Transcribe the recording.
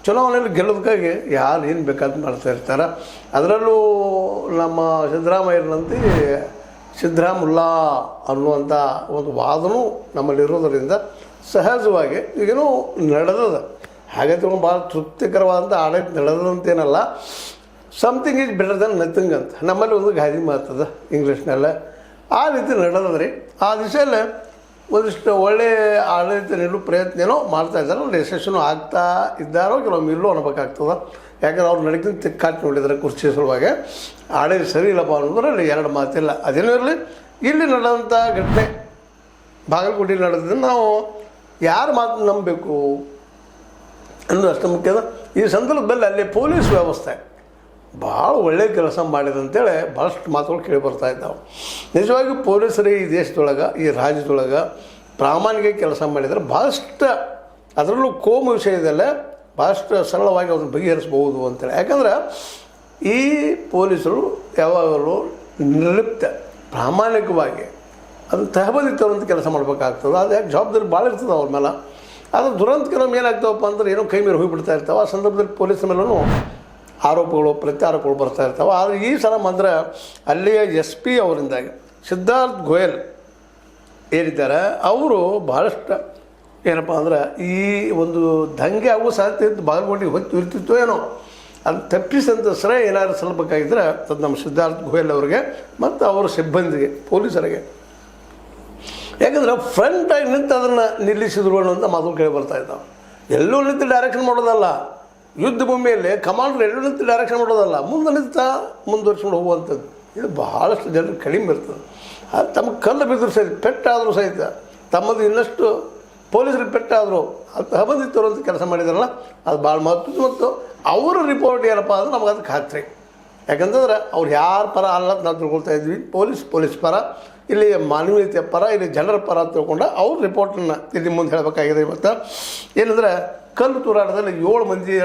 ಚುನಾವಣೆಯಲ್ಲಿ ಗೆಲ್ಲೋದಕ್ಕಾಗಿ ಯಾರು ಏನು ಬೇಕಾದ್ರೂ ಮಾಡ್ತಾ ಇರ್ತಾರೆ. ಅದರಲ್ಲೂ ನಮ್ಮ ಸಿದ್ದರಾಮಯ್ಯನಂತೆ ಸಿದ್ದರಾಮುಲ್ಲಾ ಅನ್ನುವಂಥ ಒಂದು ವಾದನೂ ನಮ್ಮಲ್ಲಿರೋದರಿಂದ ಸಹಜವಾಗಿ ಈಗೇನೋ ನಡೆದದ. ಹಾಗೆ ತಗೊಂಡು ಭಾಳ ತೃಪ್ತಿಕರವಾದಂಥ ಆಡಳಿತ ನಡೆದಂತೇನಲ್ಲ. Something is better than nothing ಅಂತ ನಮ್ಮಲ್ಲಿ ಒಂದು ಗಾದಿ ಮಾತದ ಇಂಗ್ಲೀಷ್ನೆಲ್ಲ. ಆ ರೀತಿ ನಡೆದದ್ರಿ. ಆ ದಿಶೆಯಲ್ಲೇ ಒಂದಿಷ್ಟು ಒಳ್ಳೆಯ ಆಡಳಿತ ನೀಡಲು ಪ್ರಯತ್ನ ಏನೋ ಮಾಡ್ತಾಯಿದ್ದಾರೆ. ಅಲ್ಲಿ ಯಶಸ್ವಿನೂ ಆಗ್ತಾ ಇದ್ದಾರೋ ಕೆಲವೊಮ್ಮೆ ಇಲ್ಲೂ ಅನ್ನಬೇಕಾಗ್ತದೆ. ಯಾಕಂದ್ರೆ ಅವ್ರು ನಡೀತಿನ ತಿಕ್ಕಾಟಿ ನೋಡಿದರೆ ಕುರ್ಚಿ ಸಲುವಾಗಿ ಆಡಳಿತ ಸರಿ ಇಲ್ಲಪ್ಪ ಅನ್ನೋದ್ರಲ್ಲಿ ಎರಡು ಮಾತಿಲ್ಲ. ಅದೇನೂ ಇರಲಿ, ಇಲ್ಲಿ ನಡೆದಂಥ ಘಟನೆ ಬಾಗಲಕೋಟೆಯಲ್ಲಿ ನಡೆದಿದ್ದು ನಾವು ಯಾರ ಮಾತು ನಂಬಬೇಕು ಅನ್ನೋದು ಅಷ್ಟು ಮುಖ್ಯದ. ಈ ಸಂದರ್ಭದಲ್ಲಿ ಅಲ್ಲಿ ಪೊಲೀಸ್ ವ್ಯವಸ್ಥೆ ಭಾಳ ಒಳ್ಳೆಯ ಕೆಲಸ ಮಾಡಿದಂತೇಳಿ ಭಾಳಷ್ಟು ಮಾತುಗಳು ಕೇಳಿ ಬರ್ತಾ ಇದ್ದಾವೆ. ನಿಜವಾಗಿ ಪೊಲೀಸರು ಈ ದೇಶದೊಳಗೆ ಈ ರಾಜ್ಯದೊಳಗೆ ಪ್ರಾಮಾಣಿಕ ಕೆಲಸ ಮಾಡಿದರೆ ಭಾಳಷ್ಟು, ಅದರಲ್ಲೂ ಕೋಮು ವಿಷಯದಲ್ಲೇ ಭಾಳಷ್ಟು ಸರಳವಾಗಿ ಅದನ್ನು ಬಗೆಹರಿಸ್ಬೋದು ಅಂತೇಳಿ. ಯಾಕಂದ್ರೆ ಈ ಪೊಲೀಸರು ಯಾವಾಗಲೂ ನಿರ್ಲಿಪ್ತ ಪ್ರಾಮಾಣಿಕವಾಗಿ ಅದು ತಹಬದಿ ತರುವಂಥ ಕೆಲಸ ಮಾಡಬೇಕಾಗ್ತದೆ. ಅದು ಯಾಕೆ ಜವಾಬ್ದಾರಿ ಭಾಳ ಇರ್ತದೆ ಅವ್ರ ಮೇಲೆ. ಅದು ದುರಂತ ಕೆಲವೊಮ್ಮೆ ಏನಾಗ್ತಾವಪ್ಪ ಅಂದ್ರೆ ಏನೋ ಕೈ ಮೇಲೆ ಹೋಗಿಬಿಡ್ತಾ ಇರ್ತಾವೆ. ಆ ಸಂದರ್ಭದಲ್ಲಿ ಪೊಲೀಸರ ಮೇಲೂ ಆರೋಪಗಳು ಪ್ರತ್ಯಾರೋಪಗಳು ಬರ್ತಾ ಇರ್ತಾವೆ. ಆದರೆ ಈ ಸಲ ಮಾತ್ರ ಅಲ್ಲಿಯ SP ಅವರಿಂದಾಗಿ ಸಿದ್ಧಾರ್ಥ್ ಗೋಯಲ್ ಏನಿದ್ದಾರೆ ಅವರು ಭಾಳಷ್ಟು ಏನಪ್ಪ ಅಂದ್ರೆ ಈ ಒಂದು ದಂಗೆ ಆಗುವ ಸಾಧ್ಯತೆ ಇತ್ತು, ಬಾಗಲಕೋಟೆಗೆ ಹೊತ್ತು ಇರ್ತಿತ್ತೋ ಏನೋ, ಅದು ತಪ್ಪಿಸಂತ ಸರ ಏನಾದ್ರು ಸಲ್ಲಬೇಕಾಗಿದ್ದರೆ ಅದು ನಮ್ಮ ಸಿದ್ಧಾರ್ಥ್ ಗೋಯಲ್ ಅವರಿಗೆ ಮತ್ತು ಅವರ ಸಿಬ್ಬಂದಿಗೆ ಪೊಲೀಸರಿಗೆ. ಯಾಕಂದ್ರೆ ಫ್ರಂಟಾಗಿ ನಿಂತು ಅದನ್ನು ನಿಲ್ಲಿಸಿದ್ರು ಅನ್ನೋಂಥ ಮಾತು ಕೇಳಿ ಬರ್ತಾ ಇದ್ದಾವೆ. ಎಲ್ಲೂ ನಿಂತು ಡೈರೆಕ್ಷನ್ ಮಾಡೋದಲ್ಲ, ಯುದ್ಧ ಭೂಮಿಯಲ್ಲಿ ಕಮಾಂಡ್ರ್ ಎಲ್ಲೂ ನಿಂತು ಡೈರೆಕ್ಷನ್ ಮಾಡೋದಲ್ಲ, ಮುಂದೆ ನಿಂತ ಮುಂದುವರ್ಸ್ಕೊಂಡು ಹೋಗುವಂಥದ್ದು. ಇದು ಭಾಳಷ್ಟು ಜನರಿಗೆ ಕಡಿಮೆ ಇರ್ತದೆ. ಅದು ತಮಗೆ ಕಲ್ಲು ಬಿದ್ದರೂ ಸಹಿತ, ಪೆಟ್ಟಾದರೂ ಸಹಿತ, ತಮ್ಮದು ಇನ್ನಷ್ಟು ಪೊಲೀಸರಿಗೆ ಪೆಟ್ಟಾದರೂ ಅದು ತಹಬಂದಿ ತರುವಂಥ ಕೆಲಸ ಮಾಡಿದಾರಲ್ಲ, ಅದು ಭಾಳ ಮಹತ್ವದ್ದು. ಮತ್ತು ಅವರ ರಿಪೋರ್ಟ್ ಏನಪ್ಪ ಅಂದ್ರೆ ನಮಗೆ ಅದಕ್ಕೆ ಖಾತ್ರಿ. ಯಾಕಂತಂದ್ರೆ ಅವ್ರು ಯಾರ ಪರ ಅಲ್ಲ ನಾವು ತಿಳ್ಕೊಳ್ತಾ ಇದ್ವಿ. ಪೊಲೀಸ್ ಪರ, ಇಲ್ಲಿ ಮಾನವೀಯತೆಯ ಪರ, ಇಲ್ಲಿ ಜನರ ಪರ ತಿಳ್ಕೊಂಡು ಅವ್ರ ರಿಪೋರ್ಟನ್ನು ಇಲ್ಲಿ ಮುಂದೆ ಹೇಳಬೇಕಾಗಿದೆ. ಇವತ್ತು ಏನಂದ್ರೆ ಕಲ್ಲು ತೂರಾಟದಲ್ಲಿ 7 ಮಂದಿ